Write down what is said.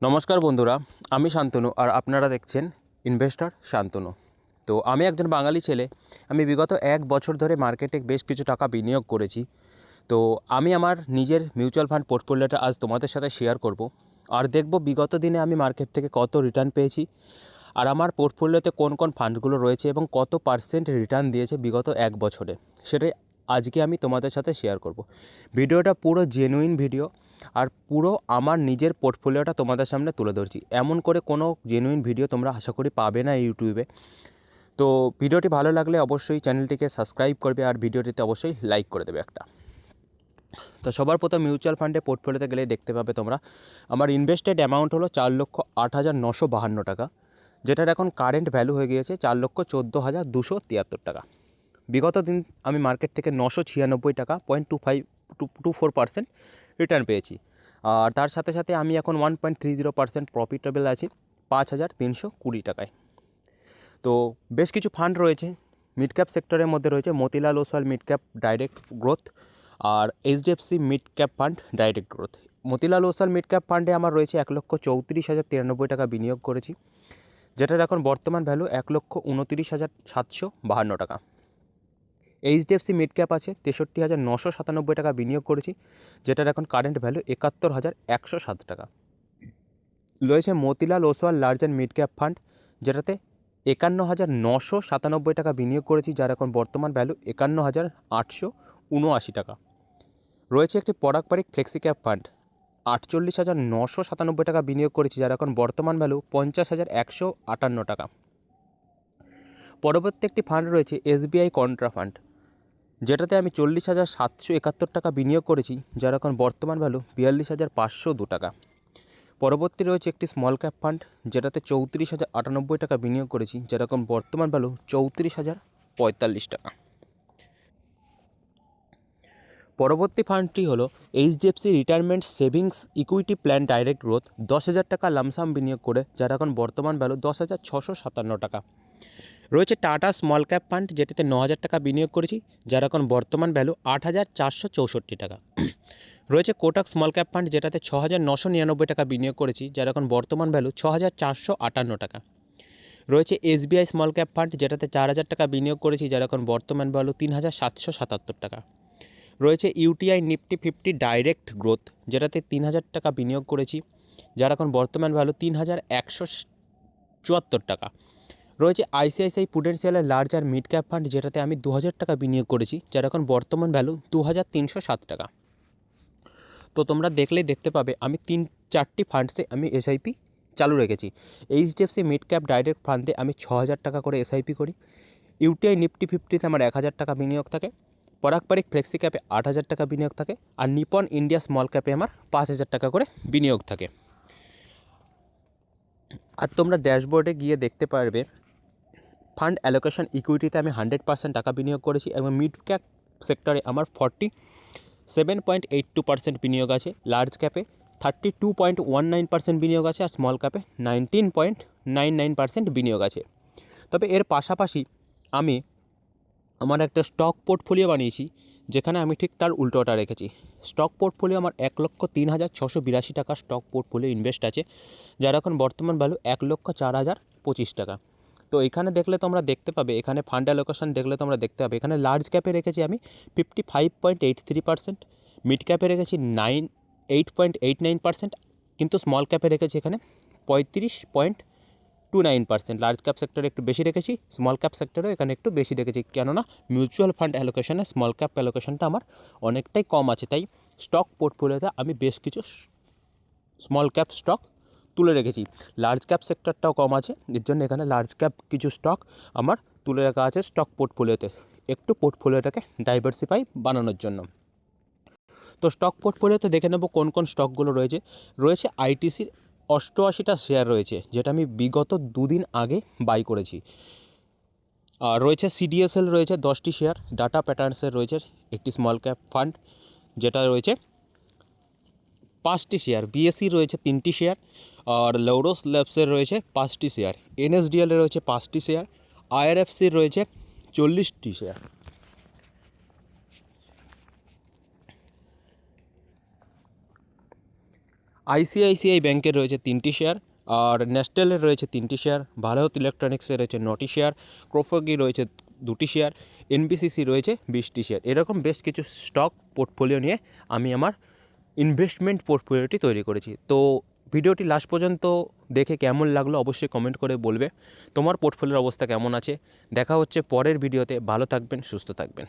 নমস্কার বন্ধুরা, আমি শান্তনু আর আপনারা দেখছেন ইনভেস্টর শান্তনু। তো আমি একজন বাঙালি ছেলে। আমি বিগত 1 বছর ধরে মার্কেটে বেশ কিছু টাকা বিনিয়োগ করেছি। তো আমি আমার নিজের মিউচুয়াল ফান্ড পোর্টফোলিওটা আজ তোমাদের সাথে শেয়ার করব। আর দেখব বিগত দিনে আমি মার্কেট থেকে কত রিটার্ন পেয়েছি, আর আমার পোর্টফোলিওতে কোন কোন ফান্ডগুলো রয়েছে এবং কত পার্সেন্ট রিটার্ন দিয়েছে বিগত 1 বছরে, সেটাই আজকে আমি তোমাদের সাথে শেয়ার করব। ভিডিওটা পুরো জেনুইন ভিডিও, আর পুরো আমার নিজের পোর্টফোলিওটা তোমাদের সামনে তুলে ধরছি। এমন করে কোনো জেনুইন ভিডিও তোমরা আশা করি পাবে না ইউটিউবে। তো ভিডিওটি ভালো লাগলে অবশ্যই চ্যানেলটিকে সাবস্ক্রাইব করবে আর ভিডিওটিতে অবশ্যই লাইক করে দেবে একটা। তো সবার প্রথম মিউচুয়াল ফান্ডে পোর্টফোলিওতে গেলে দেখতে পাবে তোমরা আমার ইনভেস্টেড অ্যামাউন্ট হলো 4,08,952 টাকা, যেটার এখন কারেন্ট ভ্যালু হয়ে গিয়েছে 4,14,273 টাকা। বিগত দিন আমি মার্কেট থেকে 996 টাকা 0.2524% রিটার্ন পেয়েছি। আর তার সাথে সাথে আমি এখন 1.30% প্রফিটেবল আছি 5,320 টাকায়। তো বেশ কিছু ফান্ড রয়েছে মিড ক্যাপ সেক্টরের মধ্যে রয়েছে Motilal Oswal mid cap direct growth আর HDFC mid cap fund direct growth. Motilal Oswal mid cap ফান্ডে আমার রয়েছে 1,34,093 টাকা বিনিয়োগ করেছি, যেটার এখন বর্তমান ভ্যালু 1,29,752 টাকা। এইচডিএফসি মিড ক্যাপ আছে 63,997 টাকা বিনিয়োগ করেছি, যেটার এখন কারেন্ট ভ্যালু 71,107 টাকা। রয়েছে Motilal Oswal large and mid cap fund, যেটাতে 51,997 টাকা বিনিয়োগ করেছি, যার এখন বর্তমান ভ্যালু 51,879 টাকা। রয়েছে একটি পারস্পরিক ফ্লেক্সি ক্যাপ ফান্ড 48,997 টাকা বিনিয়োগ করেছি, যার এখন বর্তমান ভ্যালু 50,158 টাকা। পরবর্তী একটি ফান্ড রয়েছে এসবিআই কন্ট্রা ফান্ড, যেটাতে আমি 40,771 টাকা বিনিয়োগ করেছি, যার এখন বর্তমান ভ্যালু 42,502 টাকা। পরবর্তী রয়েছে একটি স্মল ক্যাপ ফান্ড, যেটাতে 34,098 টাকা বিনিয়োগ করেছি, যার এখন বর্তমান ভ্যালু 34,045 টাকা। পরবর্তী ফান্ডটি হলো HDFC retirement savings equity plan direct growth 10,000 টাকা লামসাম বিনিয়োগ করে, যার এখন বর্তমান ভ্যালু 10,657 টাকা। রয়েছে টাটা স্মল ক্যাপ ফান্ড, যেটাতে 9,000 টাকা বিনিয়োগ করেছি, যার এখন বর্তমান ভ্যালু 8,464 টাকা। রয়েছে কোটাক স্মল ক্যাপ ফান্ড, যেটাতে 6,999 টাকা বিনিয়োগ করেছি, যার এখন বর্তমান ভ্যালু 6,458 টাকা। রয়েছে এসবিআই স্মল ক্যাপ ফান্ড, যেটাতে 4,000 টাকা বিনিয়োগ করেছি, যার এখন বর্তমান ভ্যালু 3,777 টাকা। রয়েছে ইউটিআই নিফটি 50 ডাইরেক্ট গ্রোথ, যেটাতে 3,000 টাকা বিনিয়োগ করেছি, যার এখন বর্তমান ভ্যালু 3,174 টাকা। রয়েছে আইসিআইসিআই প্রুডেন্সিয়ালের লার্জ আর মিড ক্যাপ ফান্ড, যেটাতে আমি 2,000 টাকা বিনিয়োগ করেছি, যার এখন বর্তমান ভ্যালু 2,307 টাকা। তো তোমরা দেখলেই দেখতে পাবে আমি 3-4টি ফান্ডসে আমি এসআইপি চালু রেখেছি। এইচডিএফসি মিড ক্যাপ ডাইরেক্ট ফান্ডে আমি 6,000 টাকা করে এসআইপি করি। ইউটিআই নিফটি 50তে আমার 1,000 টাকা বিনিয়োগ থাকে। পারস্পরিক ফ্লেক্সি ক্যাপে 8,000 টাকা বিনিয়োগ থাকে। আর নিপন ইন্ডিয়া স্মল ক্যাপে আমার 5,000 টাকা করে বিনিয়োগ থাকে। আর তোমরা ড্যাশবোর্ডে গিয়ে দেখতে পারবে ফান্ড অ্যালোকেশন ইকুইটিতে আমি 100% টাকা বিনিয়োগ করেছি এবং মিড ক্যাপ সেক্টরে আমার 47.82% বিনিয়োগ আছে, লার্জ ক্যাপে 32.19% বিনিয়োগ আছে, আর স্মল ক্যাপে 19.99% বিনিয়োগ আছে। তবে এর পাশাপাশি আমি আমার একটা স্টক পোর্টফোলিও বানিয়েছি, যেখানে আমি ঠিক তার উল্টোটা রেখেছি। স্টক পোর্টফোলিও আমার 1,03,682 টাকা স্টক পোর্টফোলিও ইনভেস্ট আছে, যার এখন বর্তমান ভ্যালু 1,04,025 টাকা। তো এখানে দেখলে তোমরা দেখতে পাবে, এখানে ফান্ড অ্যালোকেশন দেখলে তোমরা দেখতে পাবে এখানে লার্জ ক্যাপে রেখেছি আমি 55.83%, মিড ক্যাপে রেখেছি 8.89%, কিন্তু স্মল ক্যাপে রেখেছি এখানে 35.29%। লার্জ ক্যাপ সেক্টরে একটু বেশি রেখেছি, স্মল ক্যাপ সেক্টরেও এখানে একটু বেশি রেখেছি, কেননা মিউচুয়াল ফান্ড অ্যালোকেশনে স্মল ক্যাপ অ্যালোকেশনটা আমার অনেকটাই কম আছে। তাই স্টক পোর্টফোলিওতে আমি বেশ কিছু স্মল ক্যাপ স্টক তুলে রেখেছি। লার্জ ক্যাপ সেক্টরটাও কম আছে, এর জন্য এখানে লার্জ ক্যাপ কিছু স্টক আমার তুলে রাখা আছে স্টক পোর্টফোলিওতে, একটু পোর্টফোলিওটাকে ডাইভার্সিফাই বানানোর জন্য। তো স্টক পোর্টফোলিওতে দেখে নেব কোন কোন স্টকগুলো রয়েছে। রয়েছে আইটিসির 88টা শেয়ার রয়েছে, যেটা আমি বিগত 2 দিন আগে বাই করেছি। আর রয়েছে সিডিএসএল রয়েছে 10টি শেয়ার, ডাটা প্যাটার্নসের রয়েছে একটি স্মল ক্যাপ ফান্ড, যেটা রয়েছে 5টি শেয়ার। বিএসসি রয়েছে 3টি শেয়ার, আর লৌরোস ল্যাবসের রয়েছে 5টি শেয়ার। এনএসডিএলের রয়েছে 5টি শেয়ার, আইআরএফসির রয়েছে 40টি শেয়ার। আইসিআইসিআই ব্যাংকের রয়েছে 3টি শেয়ার, আর ন্যাশনালের রয়েছে 3টি শেয়ার, ভারত ইলেকট্রনিক্সের রয়েছে 9টি শেয়ার, ক্রোফোর্গি রয়েছে 2টি শেয়ার, এনবিসিসি রয়েছে 20টি শেয়ার। এরকম বেশ কিছু স্টক পোর্টফোলিও নিয়ে আমি আমার ইনভেস্টমেন্ট পোর্টফোলিওটি তৈরি করেছি। তো ভিডিওটি লাস্ট পর্যন্ত দেখে কেমন লাগলো অবশ্যই কমেন্ট করে বলবে। তোমার পোর্টফোলিওর অবস্থা কেমন আছে? দেখা হচ্ছে পরের ভিডিওতে। ভালো থাকবেন, সুস্থ থাকবেন।